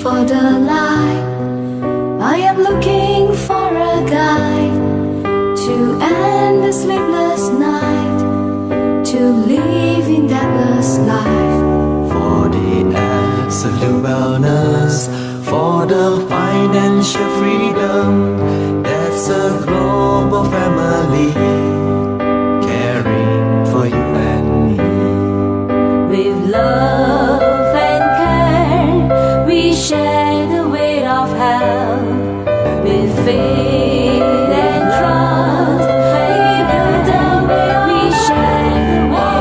for the light. I am looking for a guide to end the sleepless night, to live in deathless life. For the absolute wellness, for the financial freedom, that's a global family caring for you and me. With love and care, we share the weight of health. With faith and trust, we share the weight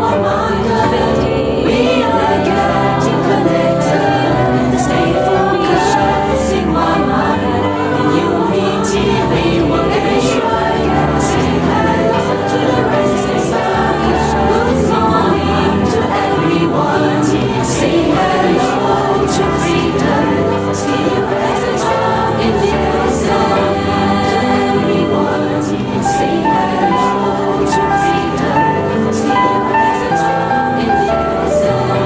of health. With faith, we are getting connected. Stay focused in one mind. In unity, we will get stronger. Say hello to the rising sun. Good morning to everyone. Say hello to freedom. See you at the top in the sun. To everyone, say hello to freedom. See you at the top in the sun.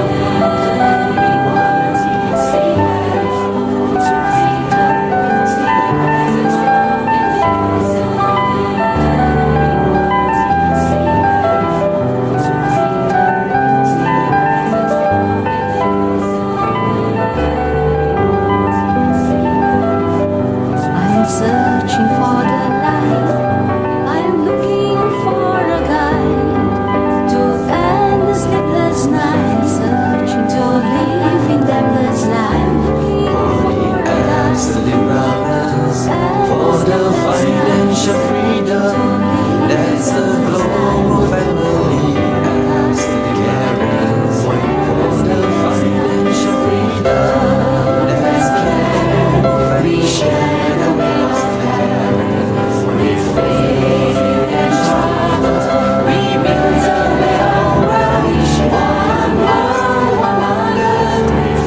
To everyone, say hello to freedom. See you at the top in the sun. Say hello to freedom. See you at the top in the sun. I am searching for the light. I am looking for a guide to end the sleepless night, searching to live in deathless life. For the absolute wellness, for the financial freedom, that's a global family caring for you. For the financial freedom, that's a global family. We share the weight of heaven. With faith and trust, we build a better world. One world, one mother.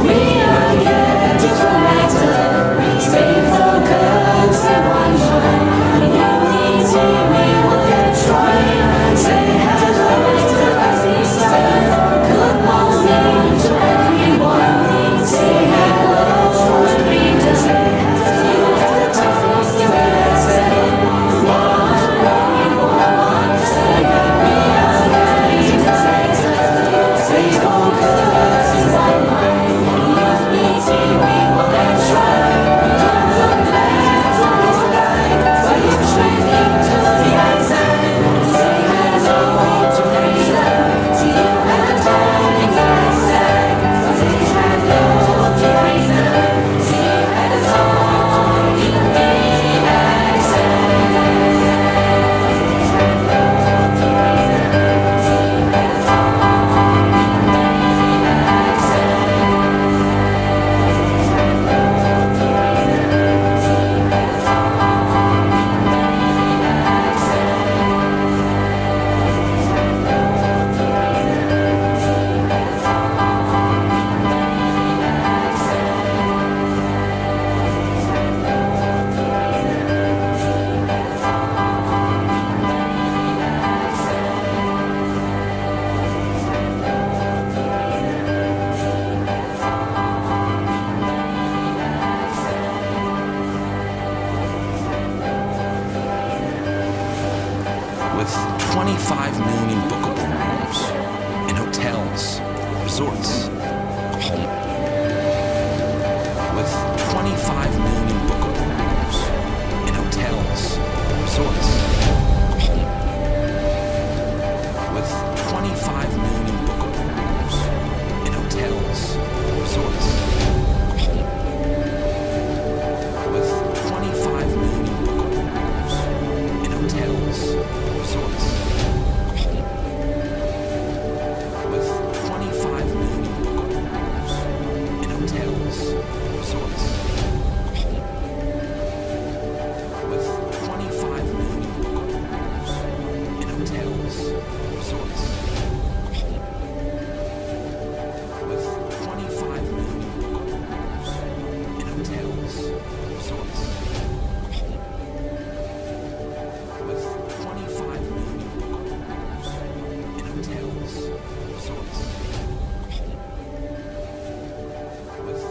We are getting connected. Stay focused in one mind. In unity, we will get stronger. Say hello to the rising sun. Good morning to everyone. Say hello to freedom. Say hello to the top of the sun. One everyone. Say we are getting connected. Stay focused in one mind. In unity, we will get stronger. Don't look left, don't look right, but look straight into the outside. Say hello to freedom. See you at the top in the outside. Say hello to freedom. See you at the top in the With 25 million bookable rooms in hotels, resorts, home. With 25 million bookable rooms in hotels, resorts, home. With 25 million bookable rooms in hotels, resorts, home. With 25 million bookable rooms in hotels, resorts, home. With 25 million bookable rooms in hotels, resorts, home. With 25 million bookable rooms in hotels, resorts, home. With 25 million bookable rooms in hotels, resorts, home. With 25 million bookable rooms in hotels, resorts, home. With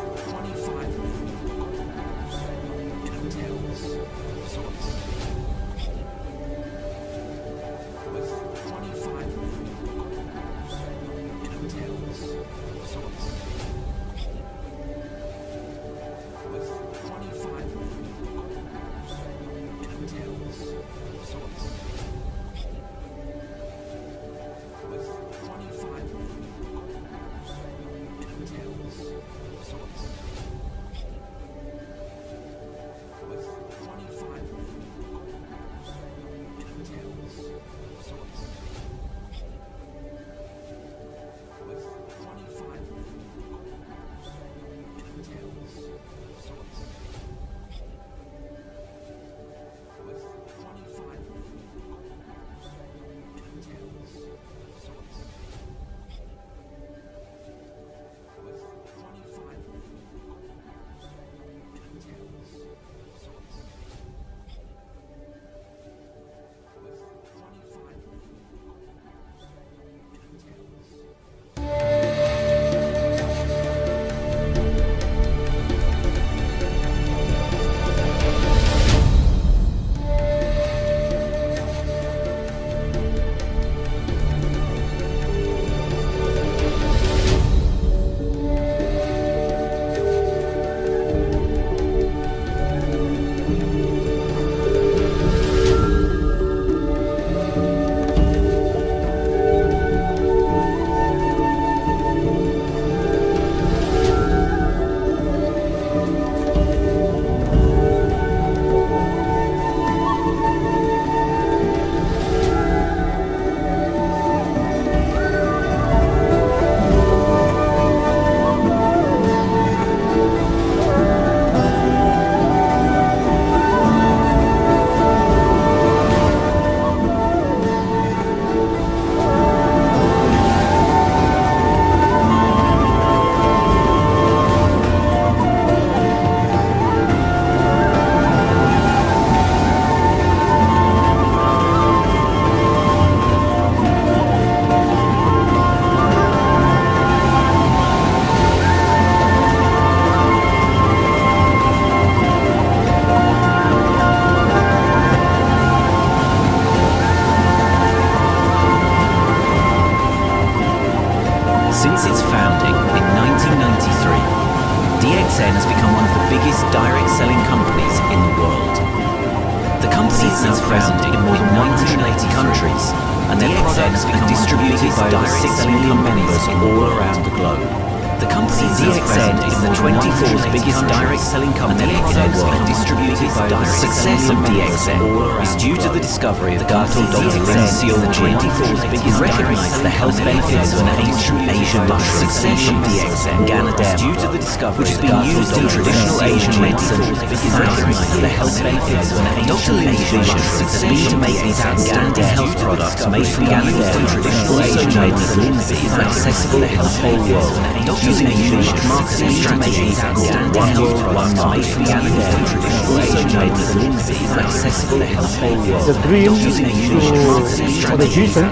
Since its founding in 1993, DXN has become one of the biggest direct selling companies in the world. The company is now present in more than 180 countries, and their products are distributed by over 6 million members all around the globe. The company DXN is the 24th biggest direct selling company in the world. Distributed by the success of DXN is due to the discovery of Gato Dolphinensial, the 24th biggest recognized the health benefits of an ancient Asian mushroom. Success of DXN Ganoderma, due to the discovery, which has been used in traditional Asian medicine, recognized the health benefits of an ancient Asian mushroom. Has been to make these outstanding health products made from Ganoderma traditional Asian medicine accessible to the whole world. Using a unique marketing strategy, one world, one made from Ganoderma traditional Asian medicine accessible to the whole world. The dream Using a unique marketing or the strategy, vision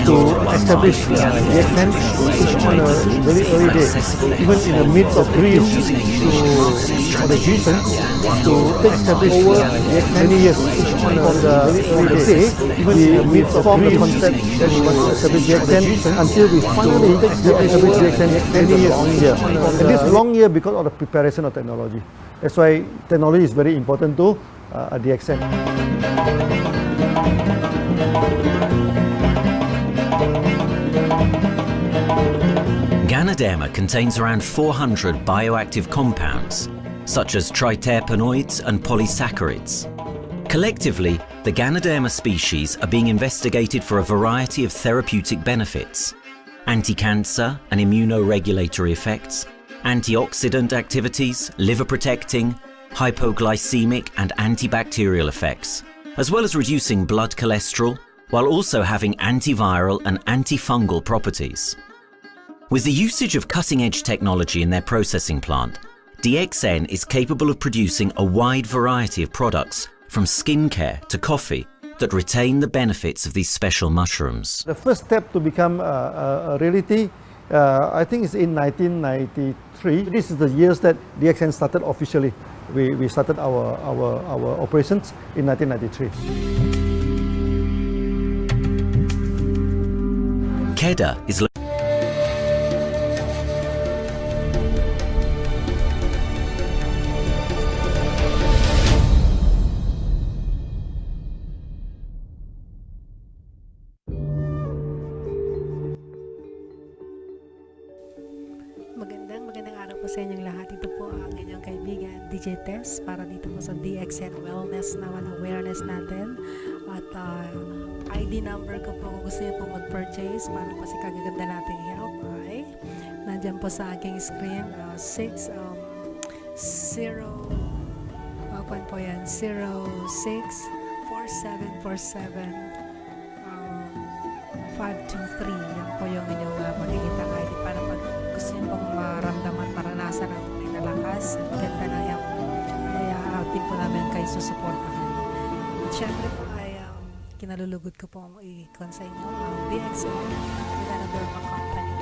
to establish DXN is on a very early day. Even in the midst of dreams or the vision to establish DXN many years on the very early day. Even in the midst of the concept that we want to establish DXN until we finally establish DXN many years on here. And this long year because of the preparation of technology. That's why technology is very important to DXN. Ganoderma contains around 400 bioactive compounds, such as triterpenoids and polysaccharides. Collectively, the Ganoderma species are being investigated for a variety of therapeutic benefits: anti-cancer and immunoregulatory effects, antioxidant activities, liver protecting, hypoglycemic and antibacterial effects, as well as reducing blood cholesterol, while also having antiviral and antifungal properties. With the usage of cutting-edge technology in their processing plant, DXN is capable of producing a wide variety of products, from skincare to coffee, that retain the benefits of these special mushrooms. The first step to become a reality, I think, is in 1993. This is the years that DXN started officially. We started our operations in 1993. Kedah is Magandang sa inyong lahat. Ito po ang inyong kaibigan, DJ Tess, para dito po sa DXN Wellness naman, awareness natin. At ID number ko po kung gusto niyo po mag-purchase para po sa kagaganda nating health ay nandyan po sa aking screen, 523. Yan po yung inyong makikita ID para pag gusto niyo pong maramdaman, maranasan ang tunay na lakas, ganda na yan. Kaya atin po namin kayo susuportahan. At syempre po ay kinalulugod ko po i-con sa inyo ang DXN with another company.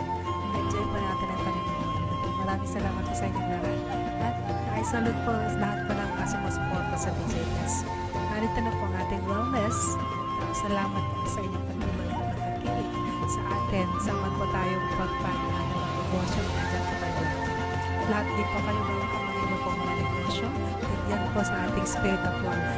Enjoy po natin ang paniniwala. Maraming salamat po sa inyong lahat. At ay salute po lahat po ng sumusuporta sa DJS. Narito na po ang ating wellness. Salamat po sa inyong pagtulong at pagkikinig sa atin. Saan po tayo pagpagpag ng negosyo. Nandiyan po tayo. Lahat din po kayo mga kamalibo po mga negosyo. Ganyan po sa ating spirit of life.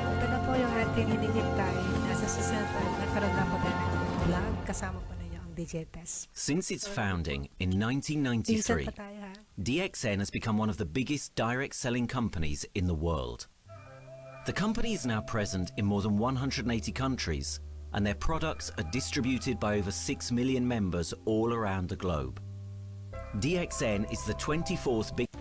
Ito na po yung ating hinihintay. Nasa susunod po nagkaroon na po tayo ng vlog. Kasama po ninyo ang DJ Tess. Since its founding in 1993, DXN has become one of the biggest direct selling companies in the world. The company is now present in more than 180 countries, and their products are distributed by over 6 million members all around the globe. DXN is the 24th biggest.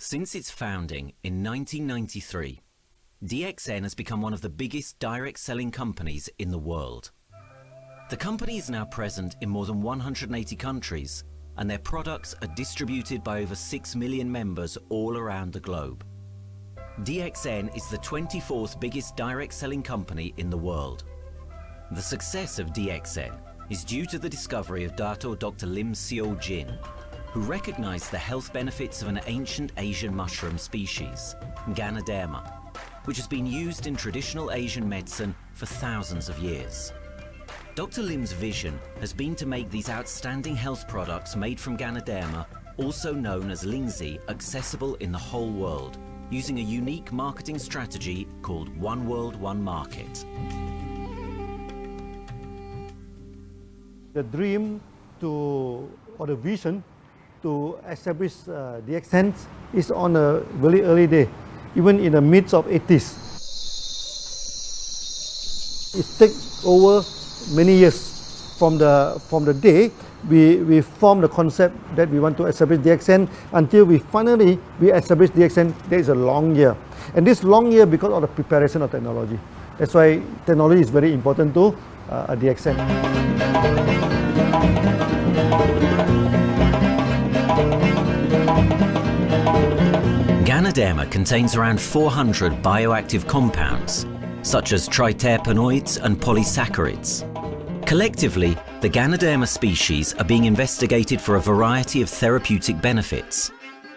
Since its founding in 1993, DXN has become one of the biggest direct selling companies in the world. The company is now present in more than 180 countries, and their products are distributed by over 6 million members all around the globe. DXN is the 24th biggest direct selling company in the world. The success of DXN is due to the discovery of Dr. Lim Seo Jin, who recognized the health benefits of an ancient Asian mushroom species, Ganoderma, which has been used in traditional Asian medicine for thousands of years. Dr. Lim's vision has been to make these outstanding health products made from Ganoderma, also known as Lingzi, accessible in the whole world, using a unique marketing strategy called One World, One Market. The dream or the vision to establish DXN is on a very early day, even in the midst of 80s. It takes over many years from the day we formed the concept that we want to establish DXN until we finally establish DXN. There is a long year, and this long year because of the preparation of technology. That's why technology is very important to DXN. Ganoderma contains around 400 bioactive compounds, such as triterpenoids and polysaccharids. Collectively, the Ganoderma species are being investigated for a variety of therapeutic benefits: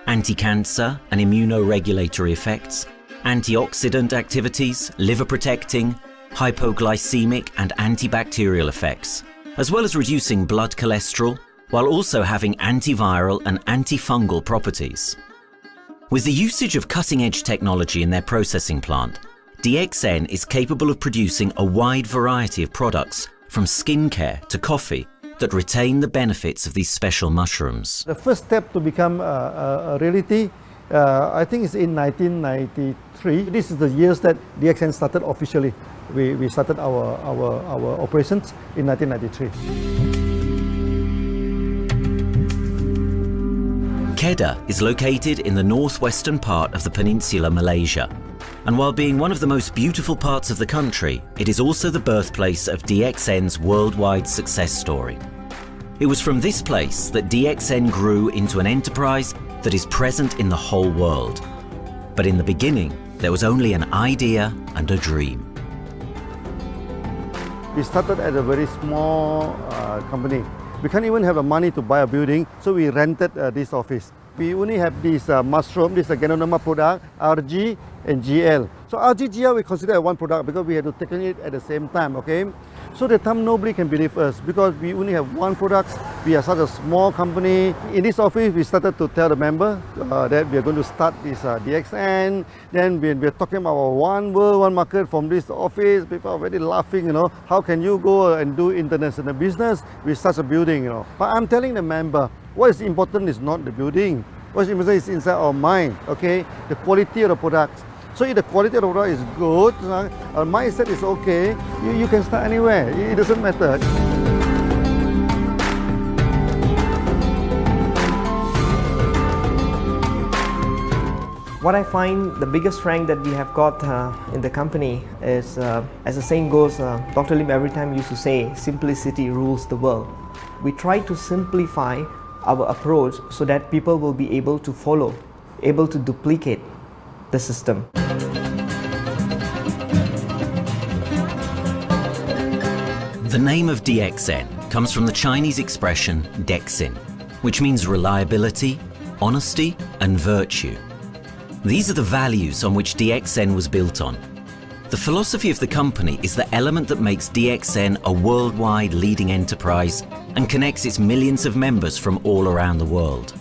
anti-cancer and immunoregulatory effects, antioxidant activities, liver protecting, hypoglycemic and antibacterial effects, as well as reducing blood cholesterol, while also having antiviral and antifungal properties. With the usage of cutting-edge technology in their processing plant, DXN is capable of producing a wide variety of products, from skincare to coffee, that retain the benefits of these special mushrooms. The first step to become a reality, I think is in 1993. This is the years that DXN started officially. We started our operations in 1993. Kedah is located in the northwestern part of the peninsula Malaysia. And while being one of the most beautiful parts of the country, it is also the birthplace of DXN's worldwide success story. It was from this place that DXN grew into an enterprise that is present in the whole world. But in the beginning, there was only an idea and a dream. We started at a very small company. We can't even have the money to buy a building, so we rented this office. We only have this mushroom, this Ganoderma product, RG and GL. So RG, GL we consider one product because we had to take it at the same time, okay? So the time nobody can believe us because we only have one product. We are such a small company. In this office, we started to tell the member that we are going to start this DXN. Then we're talking about one world, one market from this office. People are very laughing, you know. How can you go and do international business with such a building, you know? But I'm telling the member, what is important is not the building. What is important is inside our mind, okay? The quality of the product. So if the quality of the product is good, our mindset is okay, you can start anywhere. It doesn't matter. What I find the biggest strength that we have got in the company is, as the saying goes, Dr. Lim every time used to say, simplicity rules the world. We try to simplify our approach so that people will be able to follow, able to duplicate the system. The name of DXN comes from the Chinese expression Dexin, which means reliability, honesty, and virtue. These are the values on which DXN was built on. The philosophy of the company is the element that makes DXN a worldwide leading enterprise and connects its millions of members from all around the world.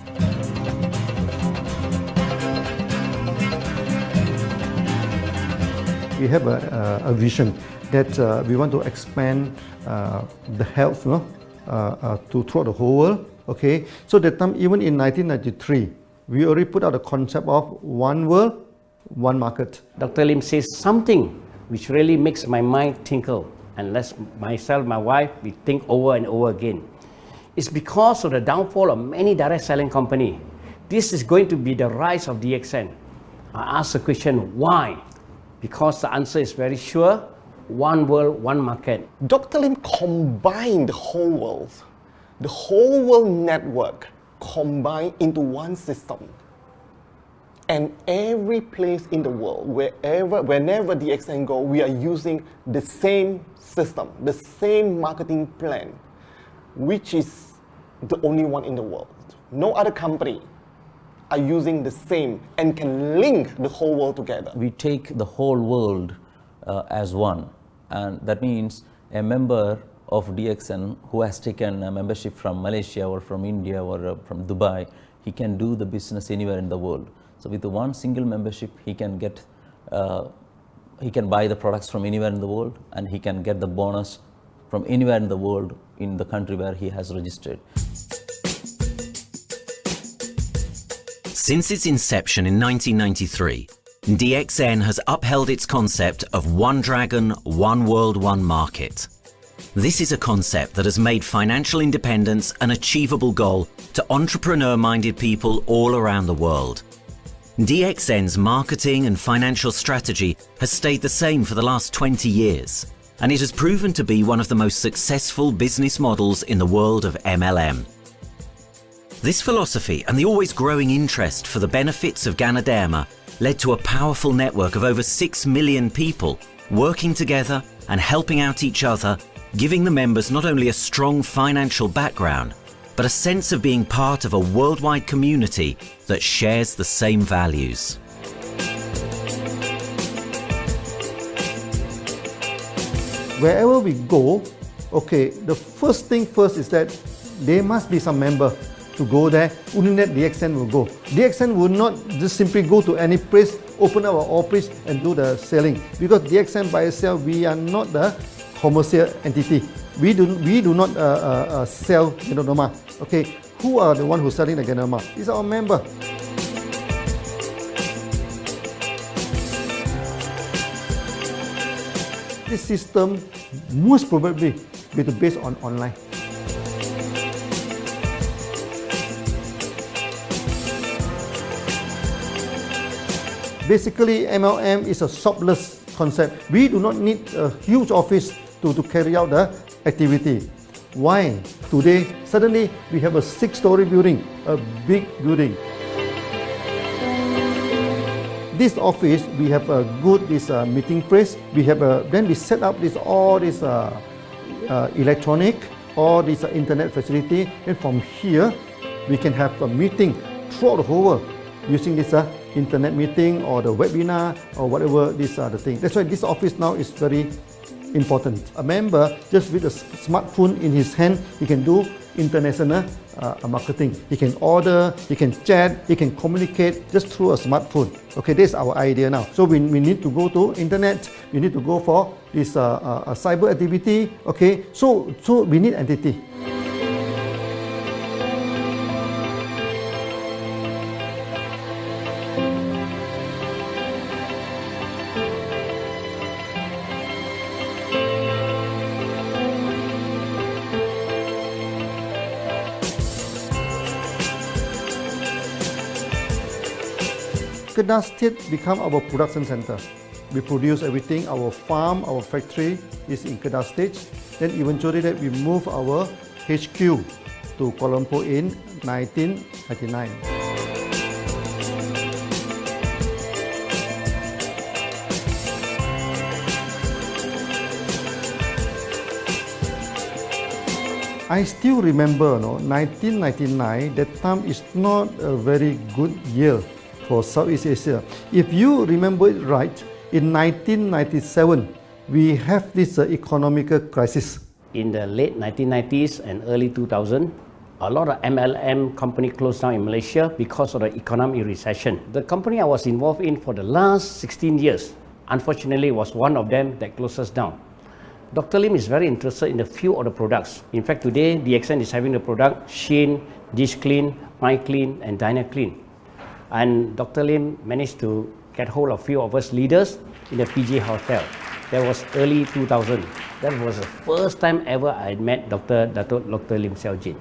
We have a vision that we want to expand the health to throughout the whole world. Okay, so that time, even in 1993, we already put out the concept of one world, one market. Dr. Lim says something which really makes my mind tinkle, and let myself, my wife, we think over and over again. It's because of the downfall of many direct selling companies. This is going to be the rise of DXN. I ask the question, why? Because the answer is very sure, one world, one market. Dr. Lim combined the whole world network combined into one system. And every place in the world, whenever DXN go, we are using the same system, the same marketing plan, which is the only one in the world. No other company are using the same and can link the whole world together. We take the whole world as one, and that means a member of DXN who has taken a membership from Malaysia or from India or from Dubai, he can do the business anywhere in the world. So with the one single membership, he can get, he can buy the products from anywhere in the world, and he can get the bonus from anywhere in the world in the country where he has registered. Since its inception in 1993, DXN has upheld its concept of one dragon, one world, one market. This is a concept that has made financial independence an achievable goal to entrepreneur-minded people all around the world. DXN's marketing and financial strategy has stayed the same for the last 20 years, and it has proven to be one of the most successful business models in the world of MLM. This philosophy and the always growing interest for the benefits of Ganoderma led to a powerful network of over 6 million people working together and helping out each other, giving the members not only a strong financial background, but a sense of being part of a worldwide community that shares the same values. Wherever we go, okay, the first thing first is that there must be some member to go there, only that DXN will go. DXN will not just simply go to any place, open up our office and do the selling. Because DXN by itself, we are not the commercial entity. We do not sell Genoma. Okay, who are the one who's selling the Genoma? It's our member. This system most probably will be based on online. Basically, MLM is a shopless concept. We do not need a huge office to carry out the activity. Why? Today, suddenly we have a 6-story building, a big building. This office, we have a good meeting place. We have then we set up all this electronic, all this internet facility, and from here we can have a meeting throughout the whole world using this internet meeting or the webinar or whatever these are the things. That's why this office now is very important. A member, just with a smartphone in his hand, he can do international marketing. He can order, he can chat, he can communicate just through a smartphone. Okay, that's our idea now. So we need to go to internet, we need to go for this cyber activity. Okay, so we need entity. Kedah State become our production center. We produce everything. Our farm, our factory is in Kedah State. Then eventually that we move our HQ to Kuala Lumpur in 1999. I still remember, 1999, that time is not a very good year for Southeast Asia. If you remember it right, in 1997, we have this economical crisis. In the late 1990s and early 2000, a lot of MLM company closed down in Malaysia because of the economic recession. The company I was involved in for the last 16 years, unfortunately, was one of them that closes down. Dr. Lim is very interested in a few of the products. In fact, today, DXN is having the product Sheen, Dish Clean, My Clean, and Diner Clean. And Dr. Lim managed to get hold of a few of us leaders in the PJ Hotel. That was early 2000. That was the first time ever I met Dr. Lim Xiao Jin.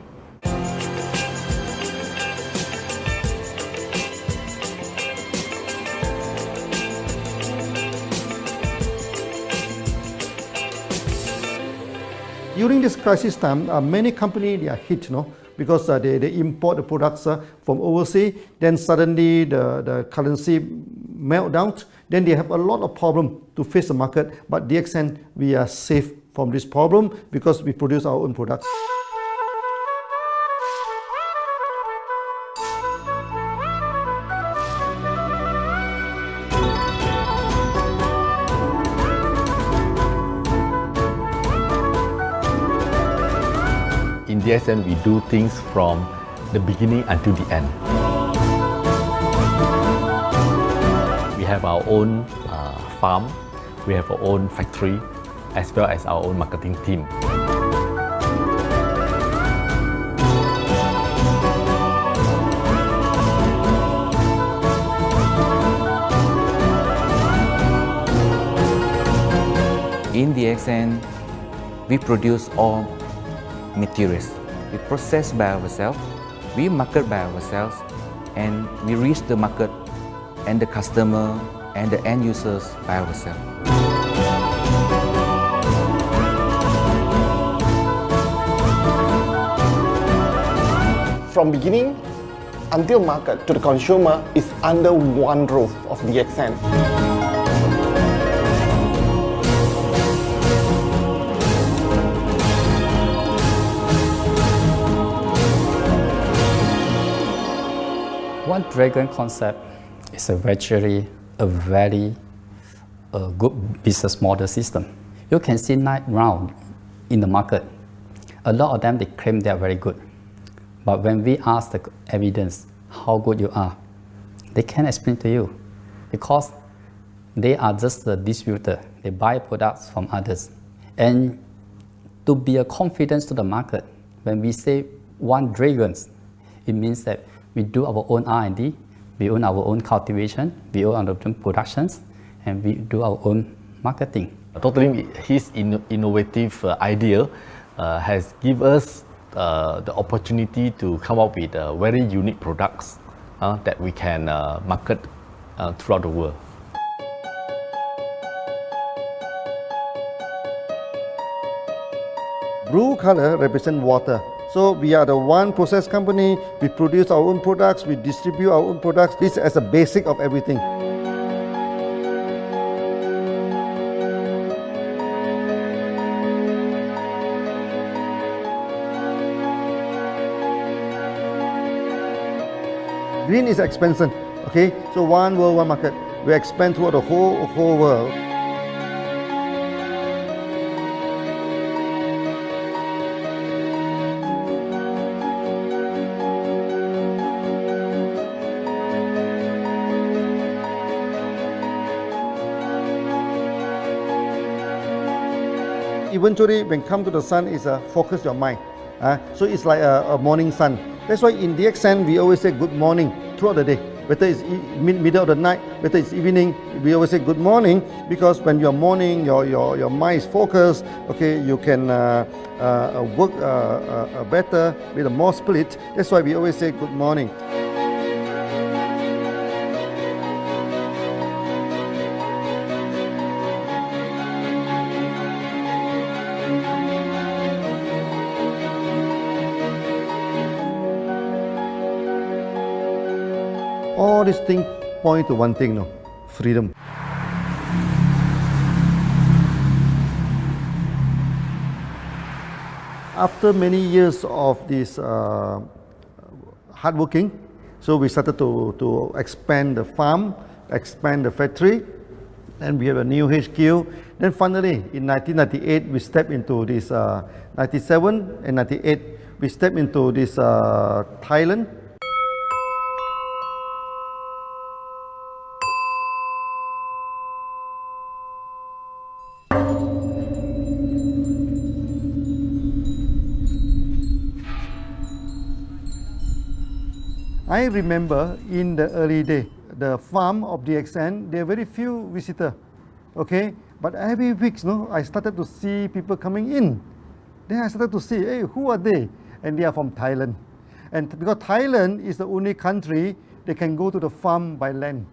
During this crisis time, many companies they are hit, because they import the products from overseas. Then suddenly the currency meltdown. Then they have a lot of problem to face the market. But DXN, we are safe from this problem because we produce our own products. In DXN, we do things from the beginning until the end. We have our own farm, we have our own factory, as well as our own marketing team. In DXN, we produce all materials. We process by ourselves, we market by ourselves, and we reach the market and the customer and the end users by ourselves. From beginning until market to the consumer is under one roof of DXN. One Dragon concept is actually a very good business model system. You can see 9 rounds in the market. A lot of them, they claim they are very good. But when we ask the evidence how good you are, they can't explain to you because they are just a distributor. They buy products from others. And to be a confidence to the market, when we say one dragons, it means that we do our own R&D, we own our own cultivation, we own our own productions, and we do our own marketing. Totally, his innovative idea has given us the opportunity to come up with very unique products that we can market throughout the world. Blue color represents water. So we are the one process company, we produce our own products, we distribute our own products. This is as a basic of everything. Green is expansion, okay? So one world, one market. We expand throughout the whole world. Eventually, when come to the sun, is focus your mind. So it's like a morning sun. That's why in DXN we always say good morning throughout the day. Whether it's middle of the night, whether it's evening, we always say good morning because when you're morning, your mind is focused. Okay, you can work better with a more spirit. That's why we always say good morning. All these things point to one thing, no? Freedom. After many years of this hard working, so we started to expand the farm, expand the factory, and we have a new HQ. Then finally, in 1998, we stepped into this, 97 and 98, we stepped into this Thailand. I remember in the early day, the farm of DXN, there are very few visitors, okay? But every week, no, I started to see people coming in. Then I started to see, hey, who are they? And they are from Thailand. And because Thailand is the only country they can go to the farm by land.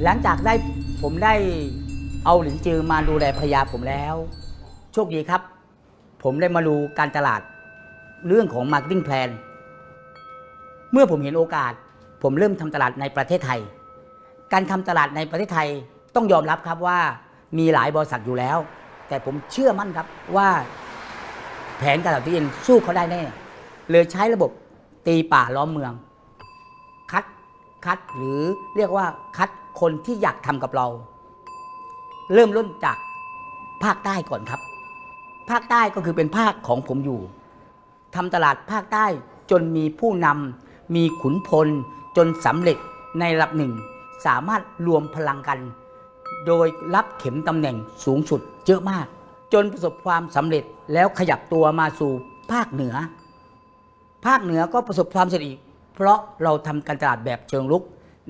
หลังจากผมได้เอาหลินจือมาดูแลภรรยาผมแล้วโชคดีครับผมได้มาดูการตลาดเรื่องของ Marketing Plan เมื่อผมเห็นโอกาสผมเริ่มทำตลาดในประเทศไทยการทำตลาดในประเทศไทยต้องยอมรับครับว่ามีหลายบริษัทอยู่แล้วแต่ผมเชื่อมั่นครับว่าแผนการตลาดที่เองสู้เขาได้แน่เลยใช้ระบบตีป่าล้อมเมืองคัดหรือเรียกว่าคัดคนที่อยากทำกับเราเริ่มต้นจากภาคใต้ก่อนครับภาคใต้ก็คือเป็นภาคของผมอยู่ทำตลาดภาคใต้จนมีผู้นำมีขุนพลจนสำเร็จในระดับหนึ่งสามารถรวมพลังกันโดยรับเข็มตำแหน่งสูงสุดเยอะมากจนประสบความสำเร็จแล้วขยับตัวมาสู่ภาคเหนือก็ประสบความสำเร็จอีกเพราะเราทำการตลาดแบบเชิงรุก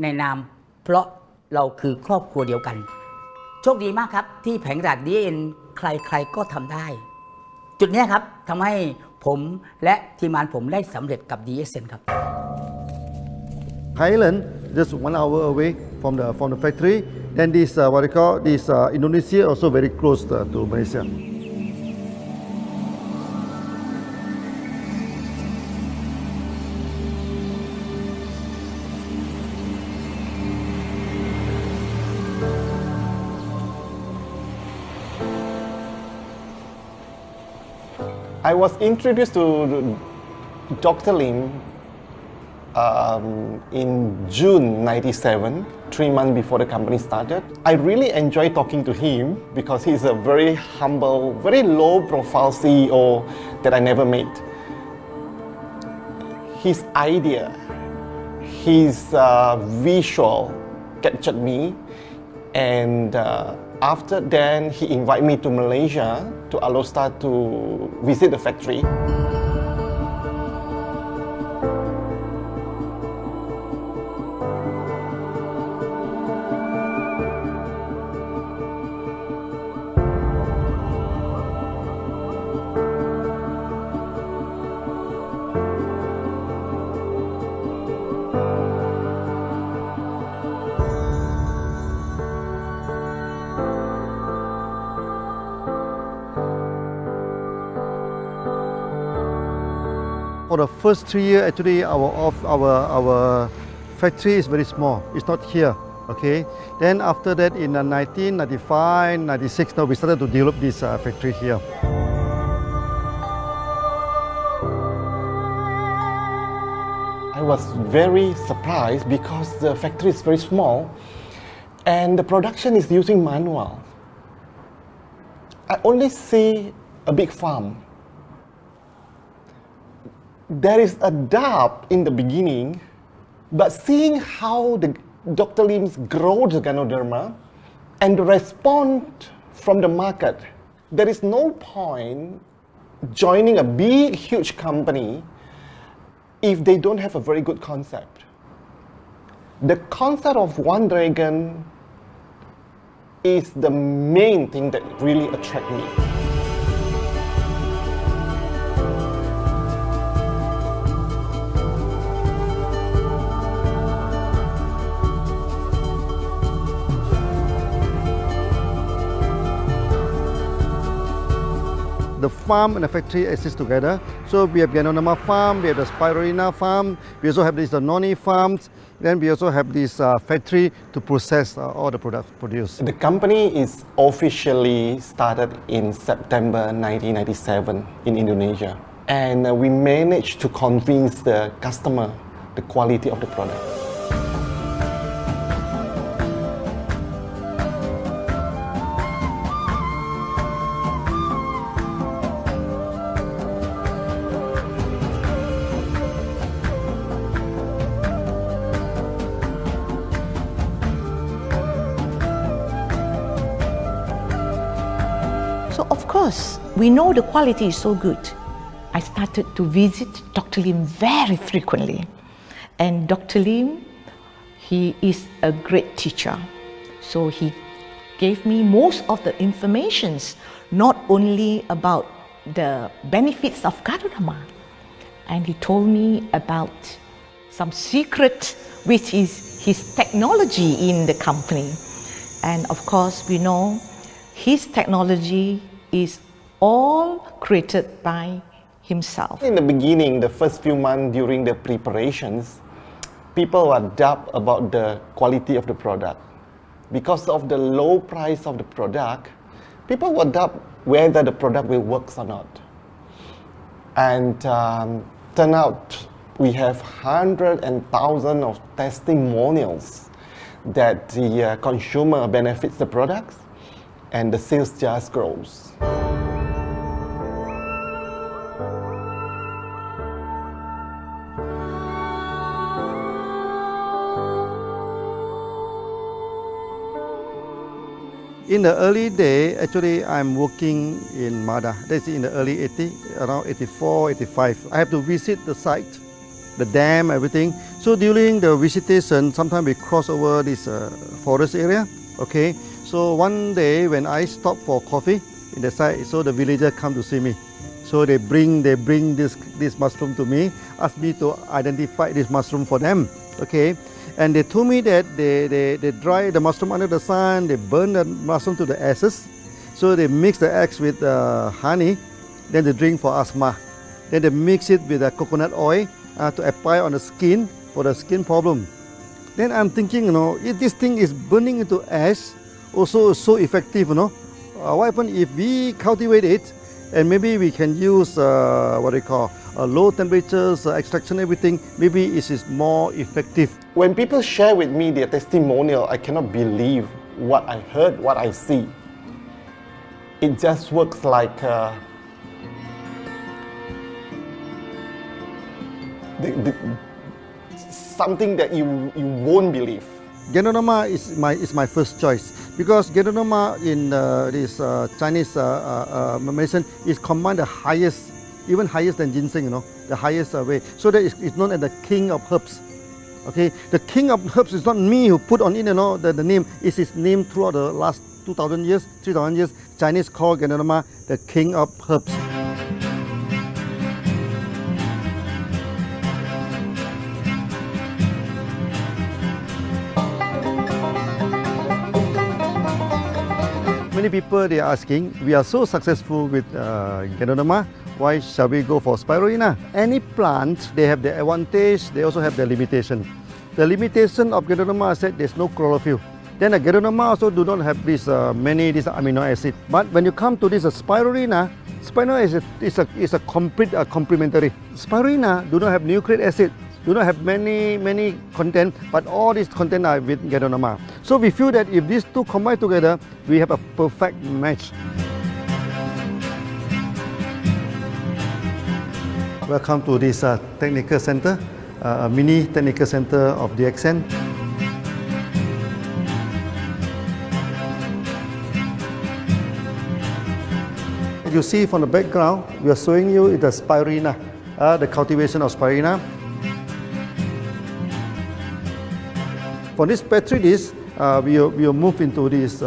ในนามเพราะเราคือครอบครัวเดียวกันโชคดีมากครับที่แผงตลาด DXN ใครๆก็ทำได้จุดนี้ครับทำให้ผมและทีมงานผมได้สำเร็จกับ DXN ครับ Thailand just 1 hour away from the factory. Then this what they call this Indonesia also very close to Malaysia. I was introduced to Dr. Lim in June 97, 3 months before the company started. I really enjoy talking to him because he's a very humble, very low profile CEO that I never met. His idea, his visual captured me, and after then he invited me to Malaysia, to Alostar, to visit the factory. For the first 3 years, actually, our factory is very small. It's not here, okay? Then after that, in 1995, 96, now we started to develop this factory here. I was very surprised because the factory is very small and the production is using manual. I only see a big farm. There is a doubt in the beginning, but seeing how Dr. Lim's grow the Ganoderma and the response from the market, there is no point joining a big, huge company if they don't have a very good concept. The concept of One Dragon is the main thing that really attracts me. The farm and the factory exist together. So we have Ganoderma farm, we have the Spirulina farm, we also have this Noni farms, then we also have this factory to process all the products produced. The company is officially started in September 1997 in Indonesia. And we managed to convince the customer the quality of the product. So of course, we know the quality is so good. I started to visit Dr. Lim very frequently. And Dr. Lim, he is a great teacher. So he gave me most of the informations, not only about the benefits of Ganoderma, and he told me about some secret, which is his technology in the company. And of course, we know his technology is all created by himself. In the beginning, the first few months during the preparations, people were doubt about the quality of the product. Because of the low price of the product, people were doubt whether the product will work or not. And turn out we have hundreds and thousands of testimonials that the consumer benefits the products and the sales just grows. In the early day, actually, I'm working in Mada. That's in the early 80s, around 84, 85. I have to visit the site, the dam, everything. So during the visitation, sometimes we cross over this forest area, okay? So one day when I stop for coffee in the site, so the villager come to see me. So they bring this mushroom to me, ask me to identify this mushroom for them, okay? And they told me that they dry the mushroom under the sun, they burn the mushroom to the ashes. So they mix the eggs with honey, then they drink for asthma. Then they mix it with coconut oil to apply on the skin for the skin problem. Then I'm thinking, you know, if this thing is burning into ash, also so effective, you know, what happens if we cultivate it and maybe we can use what they call low temperatures, extraction, everything, maybe it is more effective. When people share with me their testimonial, I cannot believe what I heard, what I see. It just works like something that you won't believe. Ganoderma is my first choice because Ganoderma in this Chinese medicine is combined the highest, even higher than ginseng, you know, the highest way. So that it's known as the king of herbs. Okay, the king of herbs is not me who put on it, you know, the name. It's his name throughout the last 2,000 years, 3,000 years. Chinese call Ganoderma the king of herbs. Many people they are asking, we are so successful with Ganoderma, why shall we go for spirulina? Any plant, they have their advantage, they also have their limitation. The limitation of Ganoderma is that there's no chlorophyll. Then the Ganoderma also do not have this many amino acid. But when you come to this spirulina, spirulina is a complete complementary. Spirulina do not have nucleic acid, do not have many content, but all these content are with Ganoderma. So we feel that if these two combine together, we have a perfect match. Welcome to this technical center, a mini technical center of DXN. As you see from the background, we are showing you the spirulina, the cultivation of spirulina. For this petri dish, we will move into this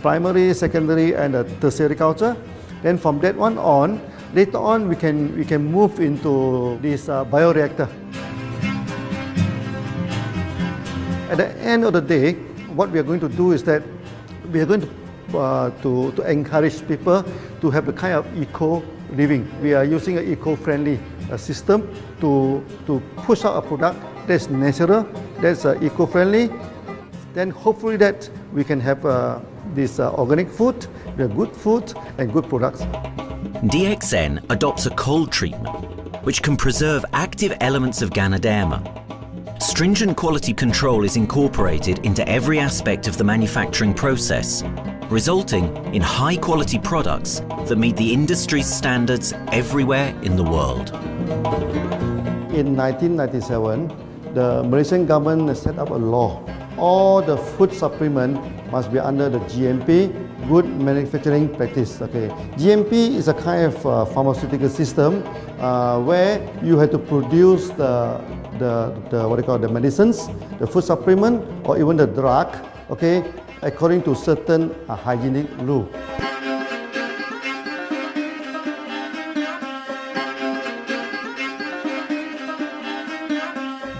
primary, secondary, and tertiary culture. Then from that one on, later on we can move into this bioreactor. At the end of the day, what we are going to do is that we are going to encourage people to have the kind of eco living. We are using an eco-friendly system to push out a product that's natural, that's eco-friendly. Then hopefully that we can have this organic food, the good food and good products. DXN adopts a cold treatment which can preserve active elements of Ganoderma. Stringent quality control is incorporated into every aspect of the manufacturing process, resulting in high-quality products that meet the industry's standards everywhere in the world. In 1997, the Malaysian government set up a law. All the food supplement must be under the GMP, Good Manufacturing Practice. Okay, GMP is a kind of pharmaceutical system where you have to produce the what they call the medicines, the food supplement, or even the drug. Okay, according to certain hygienic rule.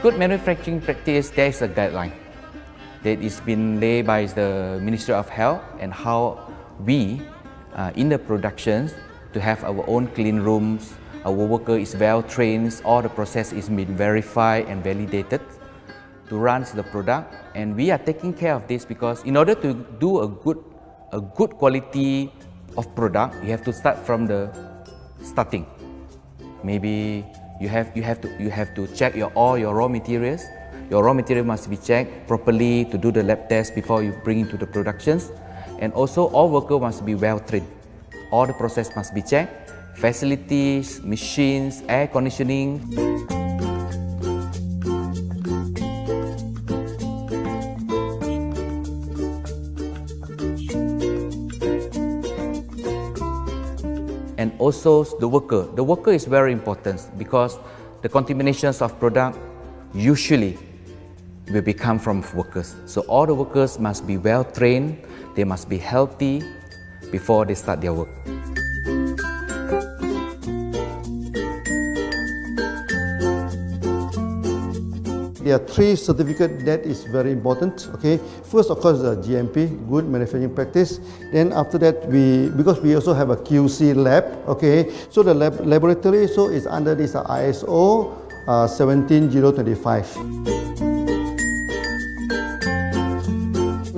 Good manufacturing practice, there is a guideline that is been laid by the Ministry of Health and how we in the productions to have our own clean rooms, our worker is well trained, all the process is been verified and validated to run the product, and we are taking care of this because in order to do a good quality of product, you have to start from the starting. Maybe you have to check all your raw materials. Your raw material must be checked properly to do the lab test before you bring into the productions. And also all workers must be well trained. All the process must be checked. Facilities, machines, air conditioning. And also the worker. The worker is very important because the contaminations of product usually will become from workers. So all the workers must be well trained, they must be healthy before they start their work. There are three certificates that is very important. Okay, first of course the GMP, Good Manufacturing Practice. Then after that because we also have a QC lab. Okay, so the laboratory is under this ISO 17025.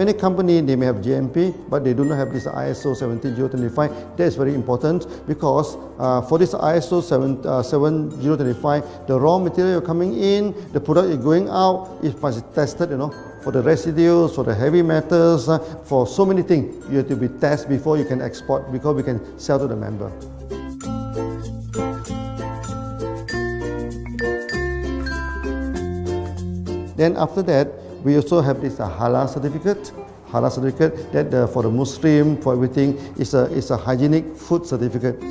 Many companies, they may have GMP, but they do not have this ISO 17025. That is very important because for this ISO 7025, the raw material coming in, the product is going out, it must be tested, for the residues, for the heavy metals, for so many things. You have to be tested before you can export, because we can sell to the member. Then after that, we also have this halal certificate. Halal certificate that for the Muslim, for everything, is a hygienic food certificate.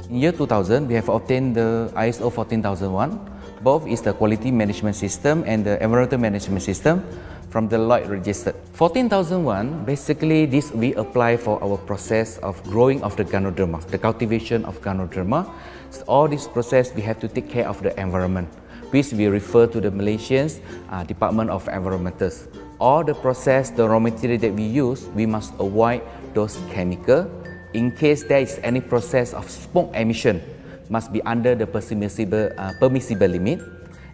In year 2000, we have obtained the ISO 14001. Both is the quality management system and the environmental management system from the Lloyd registered. 14001, basically this we apply for our process of growing of the Ganoderma, the cultivation of Ganoderma. So all this process we have to take care of the environment, which we refer to the Malaysians Department of Environmentals. All the process, the raw material that we use, we must avoid those chemicals. In case there is any process of smoke emission, must be under the permissible limit,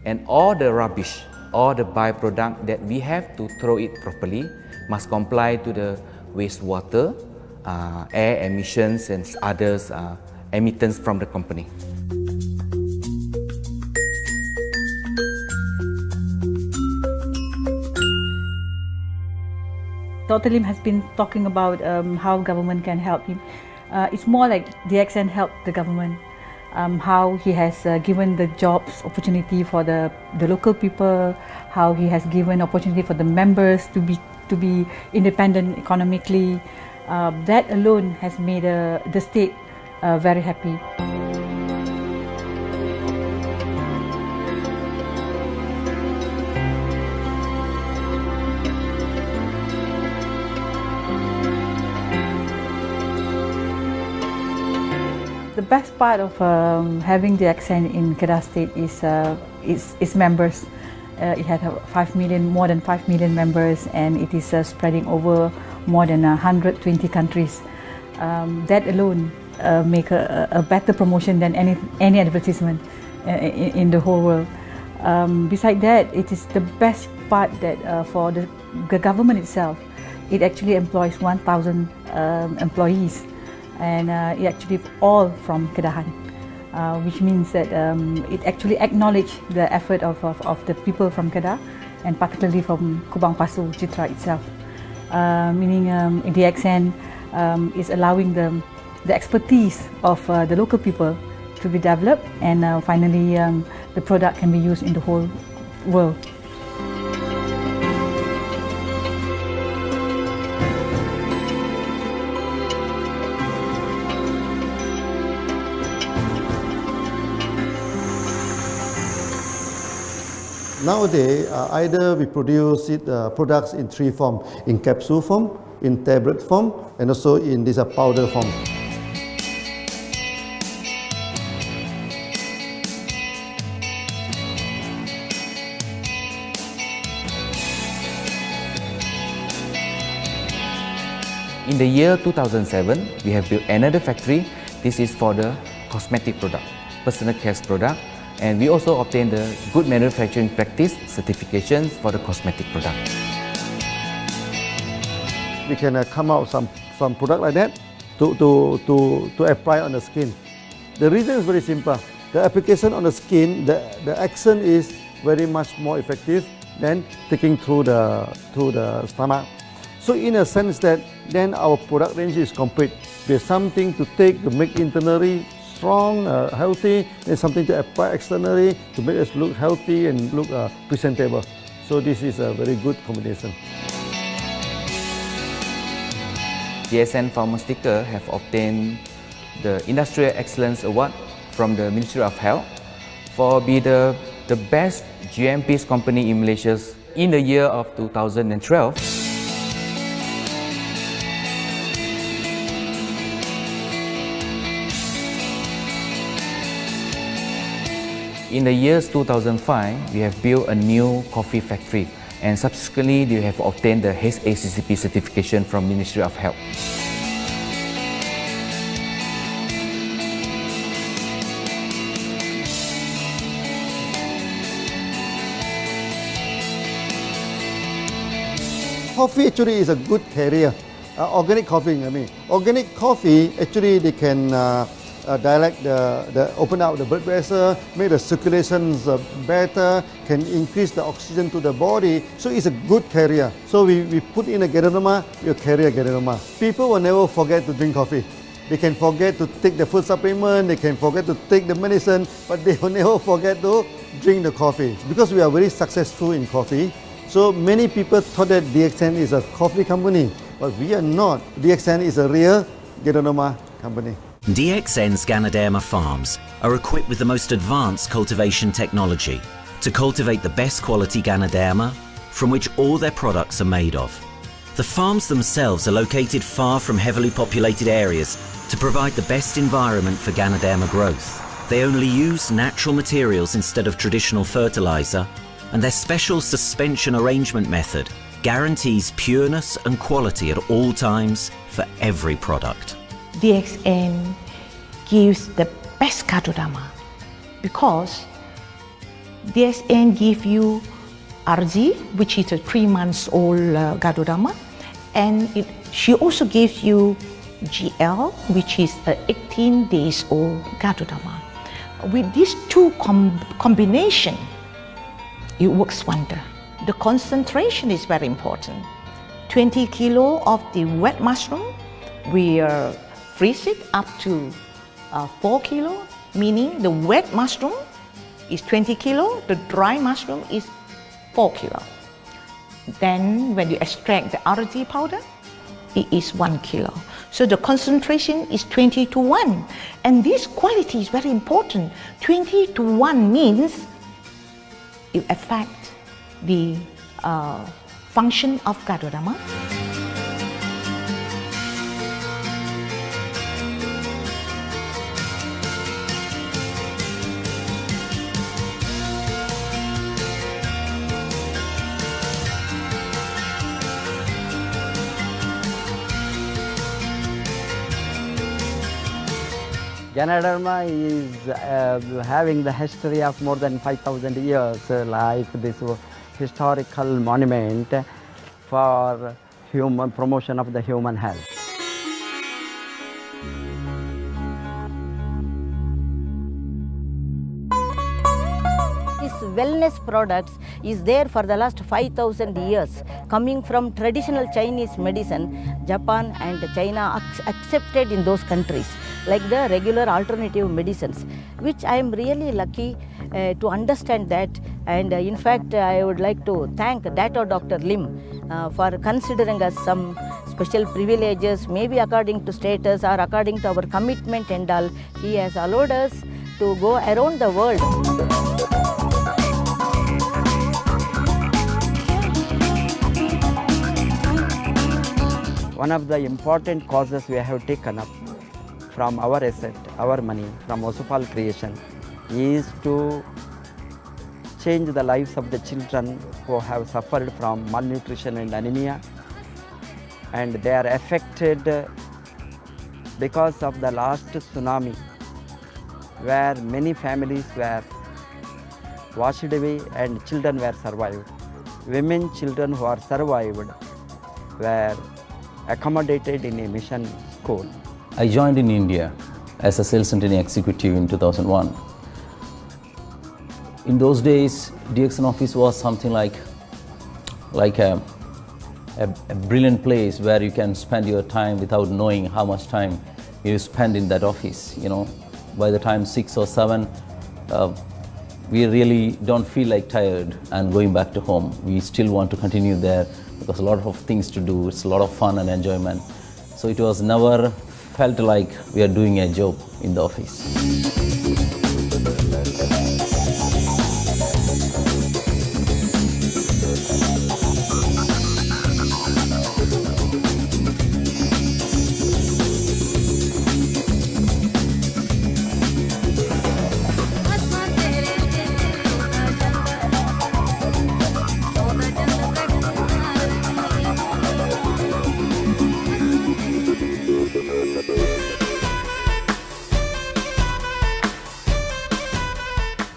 and all the rubbish, all the byproduct that we have to throw it properly must comply to the wastewater, air emissions and others emittance from the company. Dr. Lim has been talking about how government can help him. It's more like DXN helped the government. How he has given the jobs opportunity for the local people, how he has given opportunity for the members to be independent economically. That alone has made the state very happy. The best part of having the accent in Kedah State is its members. It had more than 5 million members, and it is spreading over more than 120 countries. That alone make a better promotion than any advertisement in the whole world. Besides that, it is the best part that for the government itself. It actually employs 1,000 employees. And it actually all from Kedahan, which means that it actually acknowledges the effort of the people from Kedah, and particularly from Kubang Pasu Citra itself. Meaning DXN is allowing the expertise of the local people to be developed, and finally the product can be used in the whole world. Nowadays, either we produce products in three forms: in capsule form, in tablet form, and also in this powder form. In the year 2007, we have built another factory. This is for the cosmetic product, personal care product, and we also obtained the Good Manufacturing Practice certifications for the cosmetic product. We can come out some product like that to apply on the skin. The reason is very simple. The application on the skin, the action is very much more effective than taking through the stomach. So in a sense that then our product range is complete. There's something to take to make internally strong, healthy, and something to apply externally to make us look healthy and look presentable. So this is a very good combination. DSN Pharmaceuticals have obtained the Industrial Excellence Award from the Ministry of Health for being the best GMP company in Malaysia in the year of 2012. In the years 2005, we have built a new coffee factory, and subsequently we have obtained the HACCP certification from Ministry of Health. coffee actually is a good carrier. Organic coffee, I mean. Organic coffee, actually they can dilate open up the blood vessel, make the circulations better, can increase the oxygen to the body. So it's a good carrier. So we put in a Ganoderma, you carry a Ganoderma. People will never forget to drink coffee. They can forget to take the food supplement, they can forget to take the medicine, but they will never forget to drink the coffee. Because we are very successful in coffee, so many people thought that DXN is a coffee company, but we are not. DXN is a real Ganoderma company. DXN's Ganoderma farms are equipped with the most advanced cultivation technology to cultivate the best quality Ganoderma from which all their products are made of. The farms themselves are located far from heavily populated areas to provide the best environment for Ganoderma growth. They only use natural materials instead of traditional fertilizer, and their special suspension arrangement method guarantees pureness and quality at all times for every product. DXN gives the best Ganoderma because DXN gives you RG, which is a 3 months old Ganoderma, and she also gives you GL, which is a 18 days old Ganoderma. With these two combination, it works wonder. The concentration is very important. 20 kilo of the wet mushroom, we freeze it up to 4 kilo, meaning the wet mushroom is 20 kilo, the dry mushroom is 4 kilo. Then when you extract the RG powder, it is 1 kilo. So the concentration is 20 to 1. And this quality is very important. 20 to 1 means it affects the function of Ganoderma. Ganoderma is having the history of more than 5,000 years, like this historical monument for human promotion of the human health. This wellness products is there for the last 5,000 years, coming from traditional Chinese medicine. Japan and China accepted in those countries, like the regular alternative medicines, which I am really lucky to understand that. And in fact, I would like to thank Dr. Lim for considering us some special privileges, maybe according to status or according to our commitment and all. He has allowed us to go around the world. One of the important causes we have taken up from our asset, our money, from Osopal creation, is to change the lives of the children who have suffered from malnutrition and anemia, and they are affected because of the last tsunami, where many families were washed away and children were survived. Women, children who are survived were accommodated in a mission school. I joined in India as a sales and training executive in 2001. In those days, DXN office was something like a brilliant place where you can spend your time without knowing how much time you spend in that office. You know, by the time 6 or 7, we really don't feel like tired and going back to home. We still want to continue there because a lot of things to do. It's a lot of fun and enjoyment. So it was never felt like we are doing a job in the office.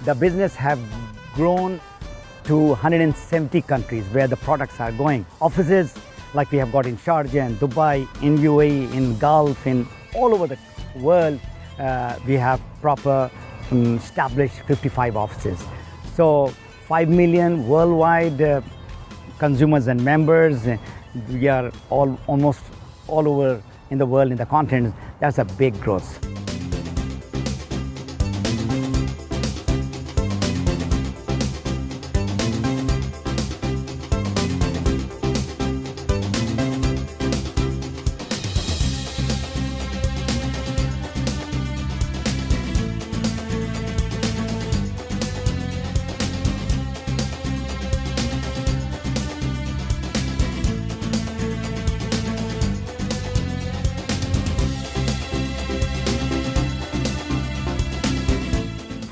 The business have grown to 170 countries where the products are going. Offices like we have got in Sharjah and Dubai, in UAE, in Gulf, in all over the world. We have proper established 55 offices. So 5 million worldwide consumers and members. We are almost all over in the world, in the continent. That's a big growth.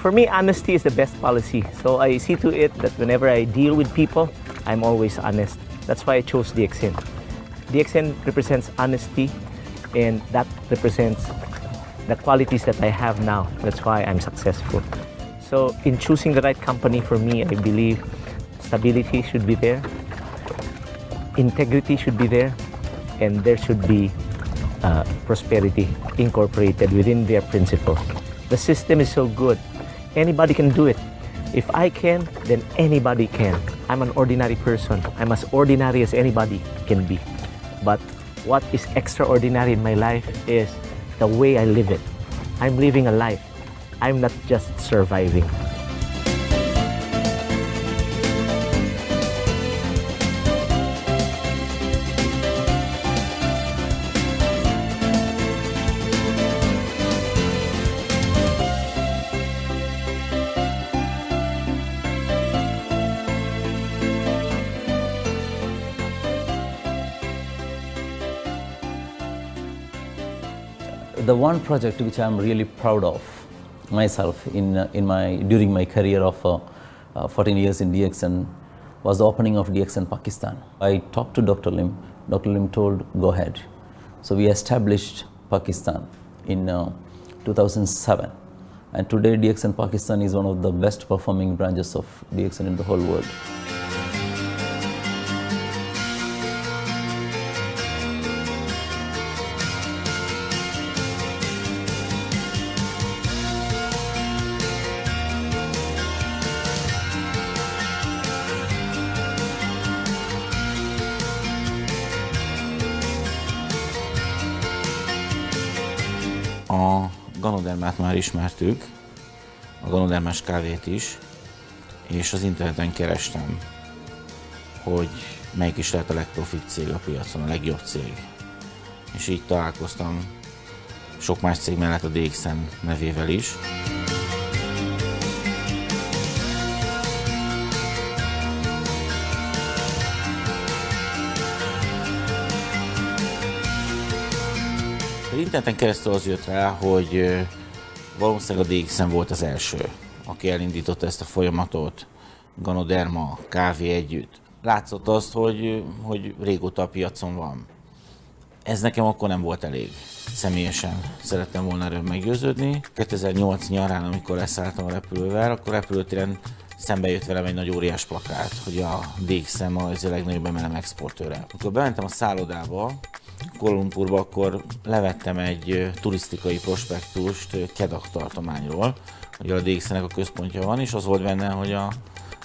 For me, honesty is the best policy. So I see to it that whenever I deal with people, I'm always honest. That's why I chose DXN. DXN represents honesty, and that represents the qualities that I have now. That's why I'm successful. So in choosing the right company for me, I believe stability should be there, integrity should be there, and there should be prosperity incorporated within their principle. The system is so good. Anybody can do it. If I can, then anybody can. I'm an ordinary person. I'm as ordinary as anybody can be. But what is extraordinary in my life is the way I live it. I'm living a life. I'm not just surviving. The one project which I'm really proud of myself during my career of 14 years in DXN was the opening of DXN Pakistan. I talked to Dr. Lim. Dr. Lim told, go ahead. So we established Pakistan in 2007. And today DXN Pakistan is one of the best performing branches of DXN in the whole world. A ganodermát már ismertük, a ganodermás kávét is, és az interneten kerestem, hogy melyik is lehet a legprofit cég a piacon, a legjobb cég. És így találkoztam sok más cég mellett a DXN nevével is. Az interneten keresztül az jött rá, hogy valószínűleg a DXN volt az első, aki elindította ezt a folyamatot, ganoderma, kávé együtt. Látszott azt, hogy régóta a piacon van. Ez nekem akkor nem volt elég. Személyesen szerettem volna erről meggyőződni. 2008 nyarán, amikor leszálltam a repülővel, akkor repülőtéren szembe jött velem egy nagy óriás plakát, hogy a DXN az a legnagyobb MLM exportőre. Amikor bementem a szállodába, Kuala Lumpurba, akkor levettem egy turisztikai prospektust Kedah tartományról, hogy a DXN-nek a központja van, és az volt benne, hogy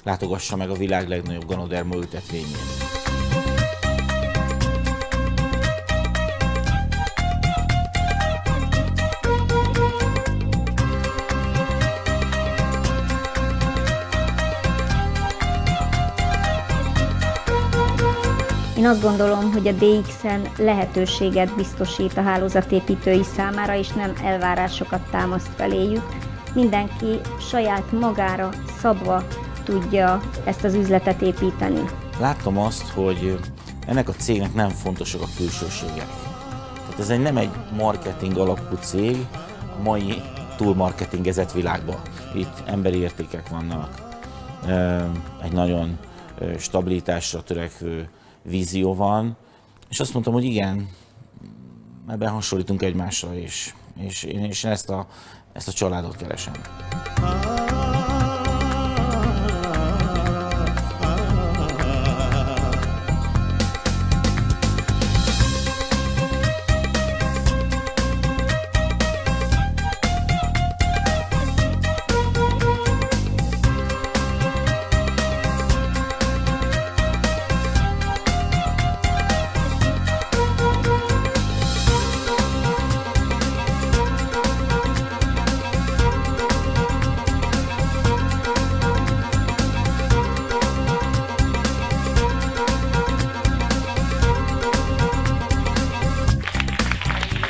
látogassa meg a világ legnagyobb ganoderma ültetvényét. Én azt gondolom, hogy a DXN lehetőséget biztosít a hálózatépítői számára, és nem elvárásokat támaszt feléjük. Mindenki saját magára szabva tudja ezt az üzletet építeni. Láttam azt, hogy ennek a cégnek nem fontosak a külsőségek. Tehát ez nem egy marketing alapú cég a mai túlmarketingezett világban. Itt emberi értékek vannak, egy nagyon stabilitásra törekvő vízió van, és azt mondtam, hogy igen, ebben hasonlítunk egymásra is, és én ezt a családot keresem.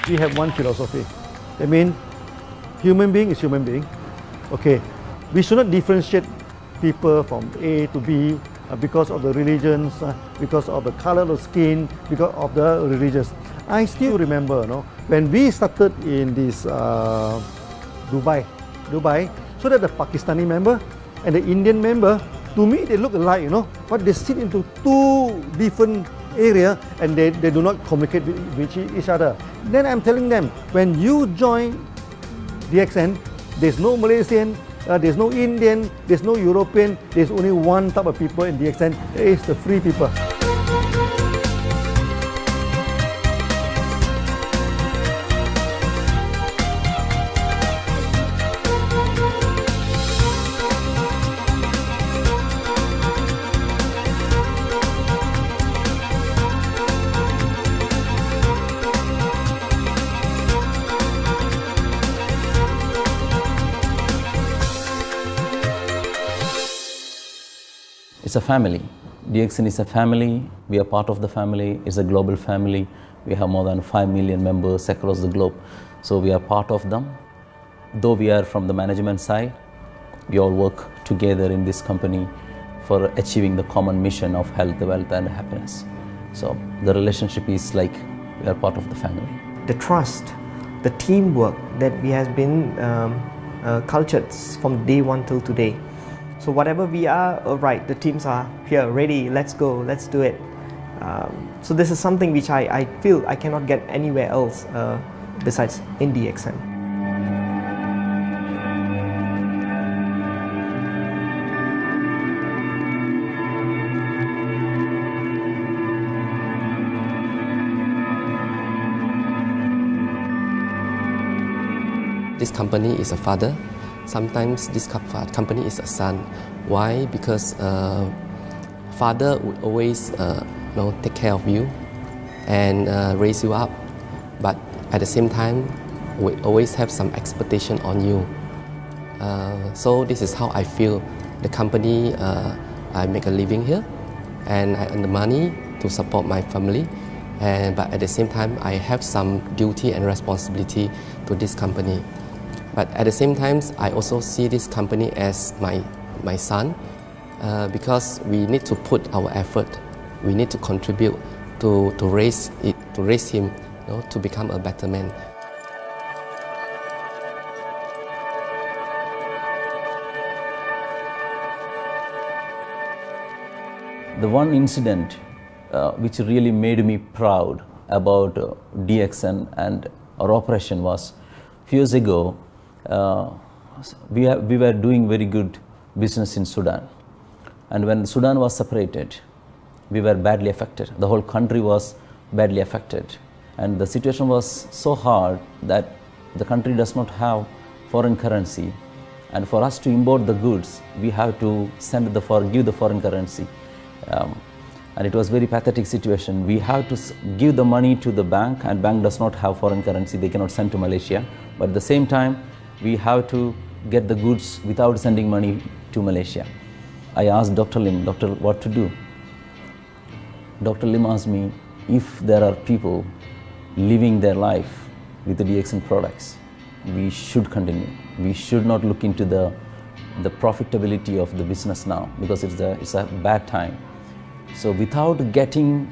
we have one philosophy. I mean, human being is human being. Okay, we should not differentiate people from A to B because of the religions, because of the color of the skin, because of the religious. I still remember, when we started in this Dubai, so that the Pakistani member and the Indian member, to me they look alike, but they sit into two different areas and they do not communicate with each other. Then I'm telling them, when you join DXN, there's no Malaysian, there's no Indian, there's no European, there's only one type of people in DXN, it's the free people. It's a family. DXN is a family. We are part of the family. It's a global family. We have more than 5 million members across the globe. So we are part of them. Though we are from the management side, we all work together in this company for achieving the common mission of health, wealth and happiness. So the relationship is like we are part of the family. The trust, the teamwork that we has been cultured from day one till today. So whatever we are, right, the teams are here, ready, let's go, let's do it. So this is something which I feel I cannot get anywhere else besides in DXN. This company is a father. Sometimes this company is a son. Why? Because father would always take care of you and raise you up, but at the same time we always have some expectation on you. So this is how I feel. The company, I make a living here and I earn the money to support my family, but at the same time I have some duty and responsibility to this company. But at the same time, I also see this company as my son because we need to put our effort, we need to contribute to raise him, to become a better man. The one incident which really made me proud about DXN and our operation was a few years ago. We were doing very good business in Sudan, and when Sudan was separated, we were badly affected. The whole country was badly affected, and the situation was so hard that the country does not have foreign currency, and for us to import the goods, we have to give the foreign currency, and it was very pathetic situation. We have to give the money to the bank, and bank does not have foreign currency; they cannot send to Malaysia. But at the same time, we have to get the goods without sending money to Malaysia. I asked Dr. Lim, Doctor, what to do? Dr. Lim asked me, if there are people living their life with the DXN products, we should continue. We should not look into the profitability of the business now because it's a bad time. So without getting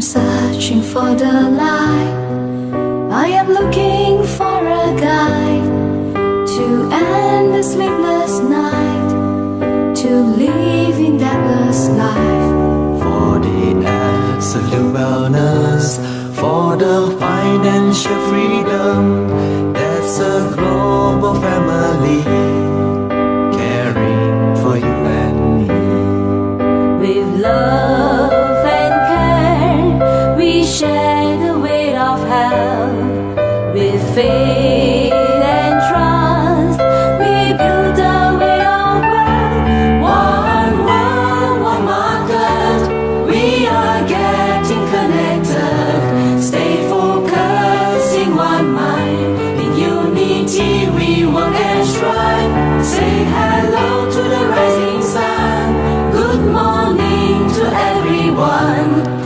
searching for the light. I am looking for a guide to end the sleepless night, to live in deathless life. For the absolute wellness, for the financial freedom, that's a global family caring for you and me. With love and care, we share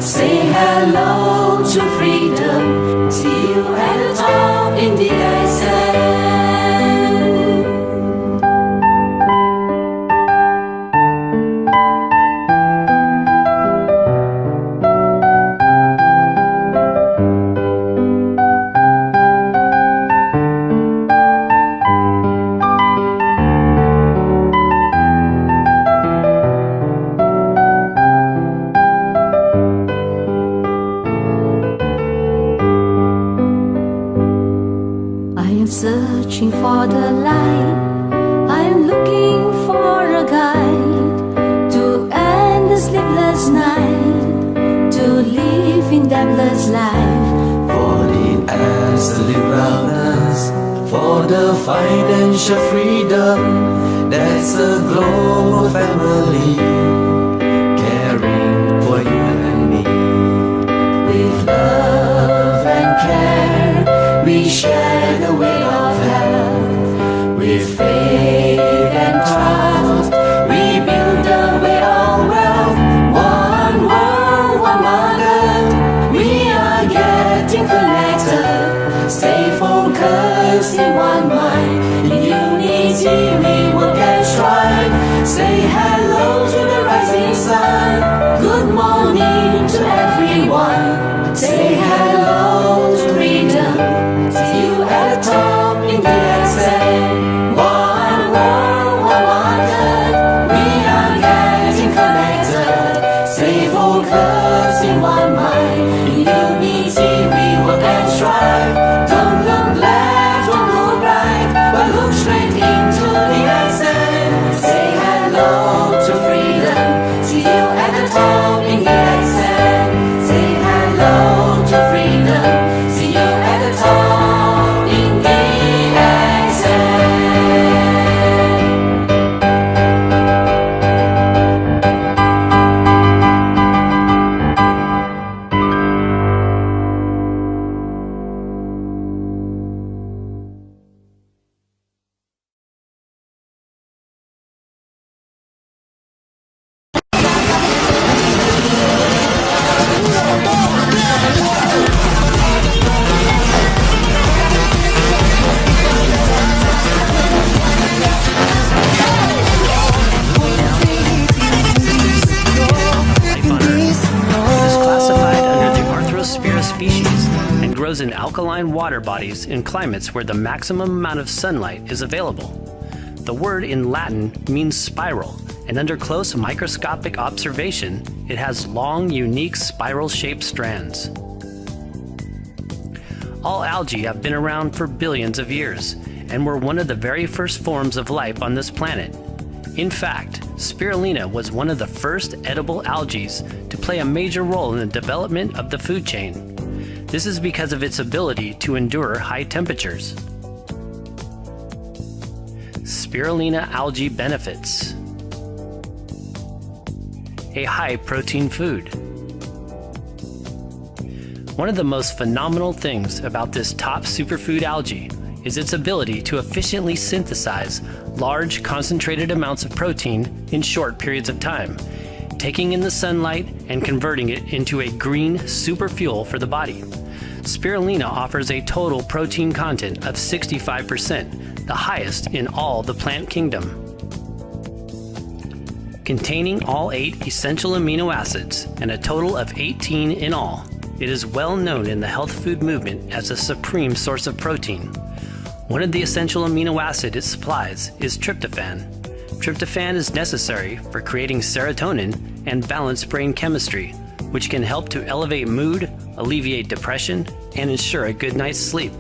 Say hello to freedom. See you at the top in the accent. Searching for the light, I am looking for a guide to end the sleepless night, to live in deathless life. For the absolute wellness, for the financial freedom, that's a global family, caring for you and me. With love and care, we share the weight of health. With faith and trust, we build the way of wealth. One world, one mother, we are getting connected. Stay focused in one mind. In unity we work and strive. Say hello to the rising sun. Good morning to everyone. Say hello to freedom. See you at the top in the accent. One world, one mother, we are getting connected. Stay focused in one mind. In unity we work and strive. Don't look left, don't look right, but look straight into the accent. Say hello to freedom. See you at the top in the accent. Say hello to freedom. See you at the top in the accent. In alkaline water bodies in climates where the maximum amount of sunlight is available. The word in Latin means spiral, and under close microscopic observation, it has long, unique spiral-shaped strands. All algae have been around for billions of years, and were one of the very first forms of life on this planet. In fact, spirulina was one of the first edible algae to play a major role in the development of the food chain. This is because of its ability to endure high temperatures. Spirulina algae benefits. A high-protein food. One of the most phenomenal things about this top superfood algae is its ability to efficiently synthesize large, concentrated amounts of protein in short periods of time, taking in the sunlight and converting it into a green superfuel for the body. Spirulina offers a total protein content of 65%, the highest in all the plant kingdom. Containing all 8 essential amino acids and a total of 18 in all, it is well known in the health food movement as a supreme source of protein. One of the essential amino acid it supplies is tryptophan. Tryptophan is necessary for creating serotonin and balanced brain chemistry, which can help to elevate mood, alleviate depression, and ensure a good night's sleep.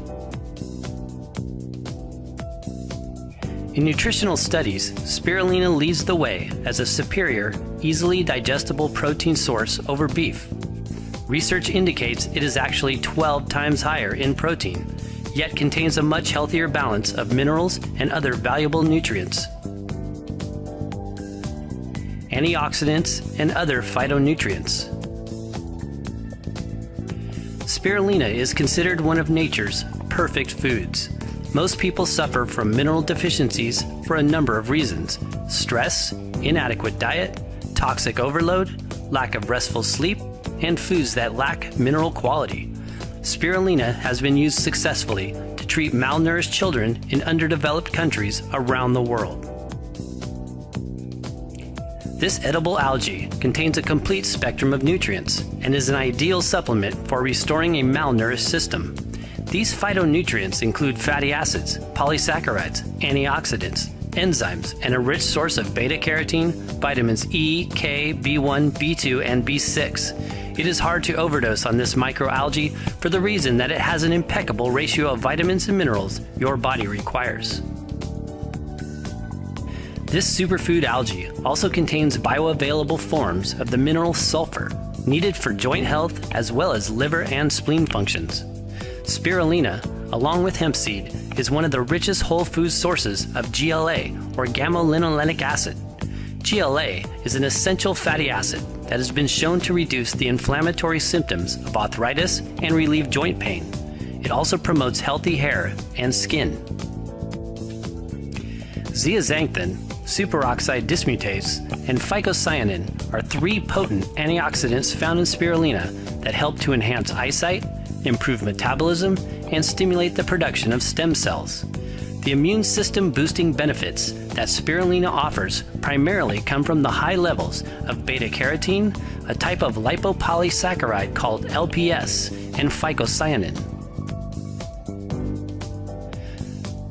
In nutritional studies, spirulina leads the way as a superior, easily digestible protein source over beef. Research indicates it is actually 12 times higher in protein, yet contains a much healthier balance of minerals and other valuable nutrients, antioxidants, and other phytonutrients. Spirulina is considered one of nature's perfect foods. Most people suffer from mineral deficiencies for a number of reasons: stress, inadequate diet, toxic overload, lack of restful sleep, and foods that lack mineral quality. Spirulina has been used successfully to treat malnourished children in underdeveloped countries around the world. This edible algae contains a complete spectrum of nutrients and is an ideal supplement for restoring a malnourished system. These phytonutrients include fatty acids, polysaccharides, antioxidants, enzymes, and a rich source of beta-carotene, vitamins E, K, B1, B2, and B6. It is hard to overdose on this microalgae for the reason that it has an impeccable ratio of vitamins and minerals your body requires. This superfood algae also contains bioavailable forms of the mineral sulfur, needed for joint health as well as liver and spleen functions. Spirulina, along with hemp seed, is one of the richest whole food sources of GLA, or gamma-linolenic acid. GLA is an essential fatty acid that has been shown to reduce the inflammatory symptoms of arthritis and relieve joint pain. It also promotes healthy hair and skin. Zeaxanthin, superoxide dismutase, and phycocyanin are three potent antioxidants found in spirulina that help to enhance eyesight, improve metabolism, and stimulate the production of stem cells. The immune system boosting benefits that spirulina offers primarily come from the high levels of beta-carotene, a type of lipopolysaccharide called LPS, and phycocyanin.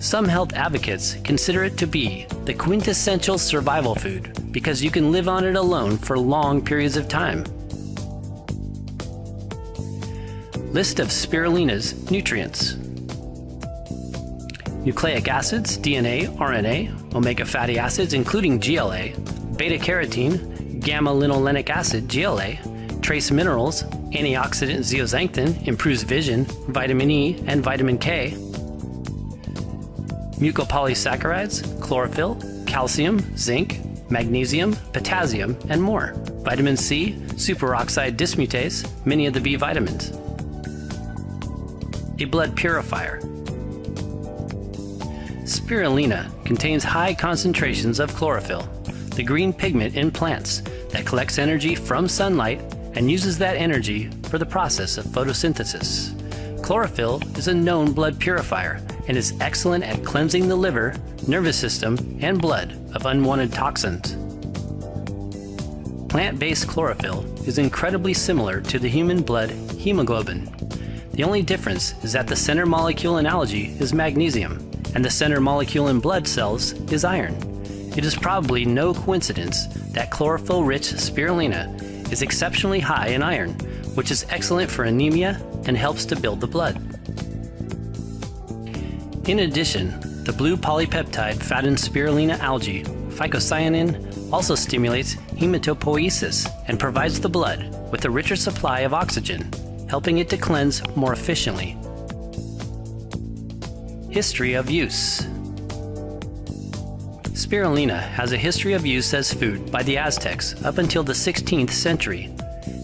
Some health advocates consider it to be the quintessential survival food because you can live on it alone for long periods of time. List of spirulina's nutrients. Nucleic acids, DNA, RNA, omega fatty acids including GLA, beta-carotene, gamma-linolenic acid, GLA, trace minerals, antioxidant zeaxanthin improves vision, vitamin E, and vitamin K, mucopolysaccharides, chlorophyll, calcium, zinc, magnesium, potassium, and more, vitamin C, superoxide dismutase, many of the B vitamins. A blood purifier. Spirulina contains high concentrations of chlorophyll, the green pigment in plants that collects energy from sunlight and uses that energy for the process of photosynthesis. Chlorophyll is a known blood purifier and is excellent at cleansing the liver, nervous system, and blood of unwanted toxins. Plant-based chlorophyll is incredibly similar to the human blood hemoglobin. The only difference is that the center molecule in algae is magnesium, and the center molecule in blood cells is iron. It is probably no coincidence that chlorophyll-rich spirulina is exceptionally high in iron, which is excellent for anemia and helps to build the blood. In addition, the blue polypeptide found in spirulina algae, phycocyanin, also stimulates hematopoiesis and provides the blood with a richer supply of oxygen, helping it to cleanse more efficiently. History of use. Spirulina has a history of use as food by the Aztecs up until the 16th century.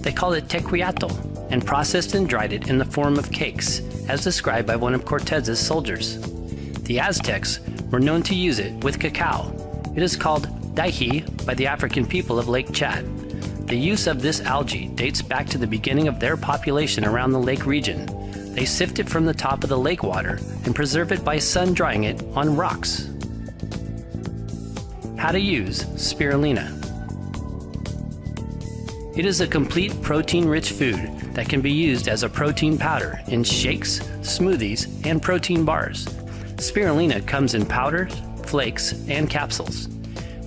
They called it tequiatl and processed and dried it in the form of cakes, as described by one of Cortez's soldiers. The Aztecs were known to use it with cacao. It is called dahi by the African people of Lake Chad. The use of this algae dates back to the beginning of their population around the lake region. They sift it from the top of the lake water and preserve it by sun-drying it on rocks. How to use spirulina. It is a complete protein-rich food that can be used as a protein powder in shakes, smoothies, and protein bars. Spirulina comes in powders, flakes, and capsules.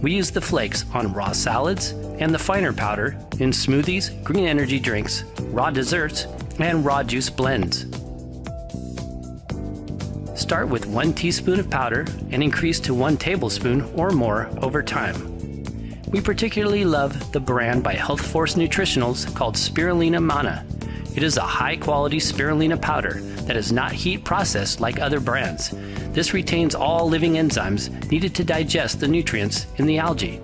We use the flakes on raw salads and the finer powder in smoothies, green energy drinks, raw desserts, and raw juice blends. Start with 1 teaspoon of powder and increase to 1 tablespoon or more over time. We particularly love the brand by Health Force Nutritionals called Spirulina Mana. It is a high-quality spirulina powder that is not heat processed like other brands. This retains all living enzymes needed to digest the nutrients in the algae.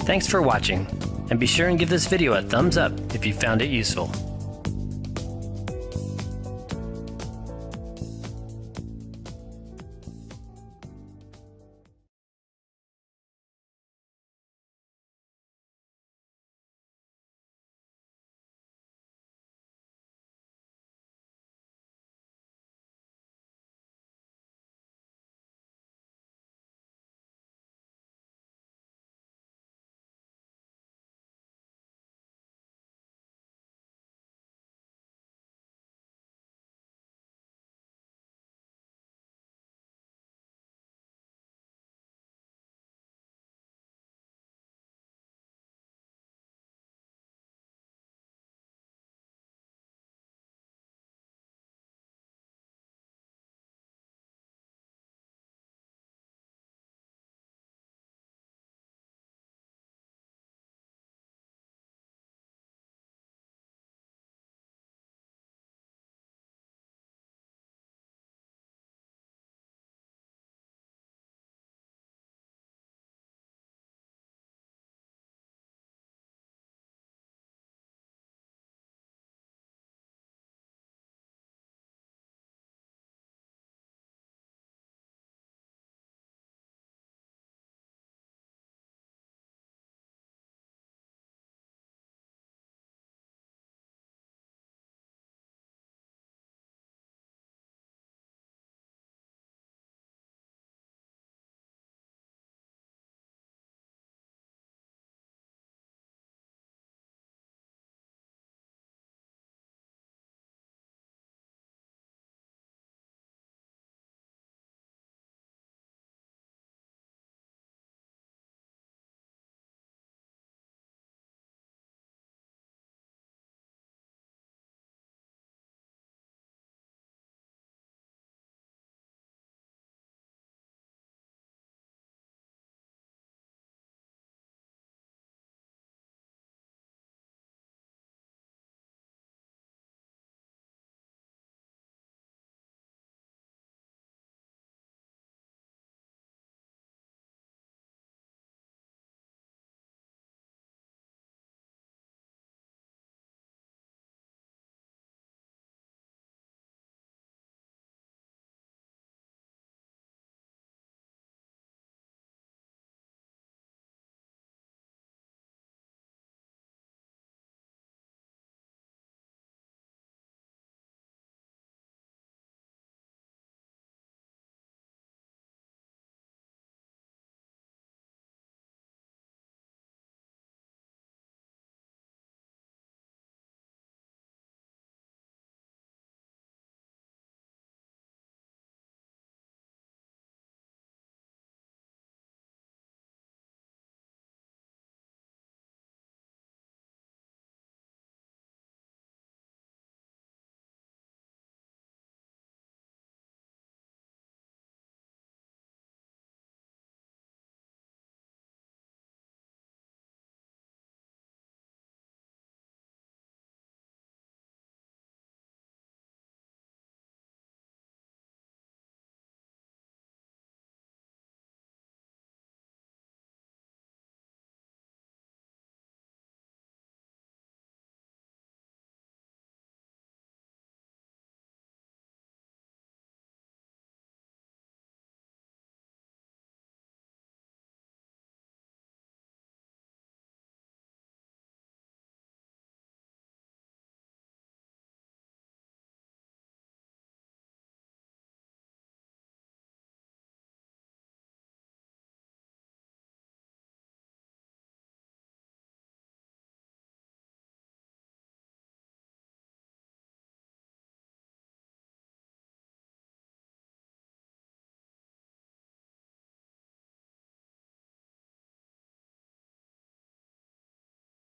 Thanks for watching, and be sure and give this video a thumbs up if you found it useful.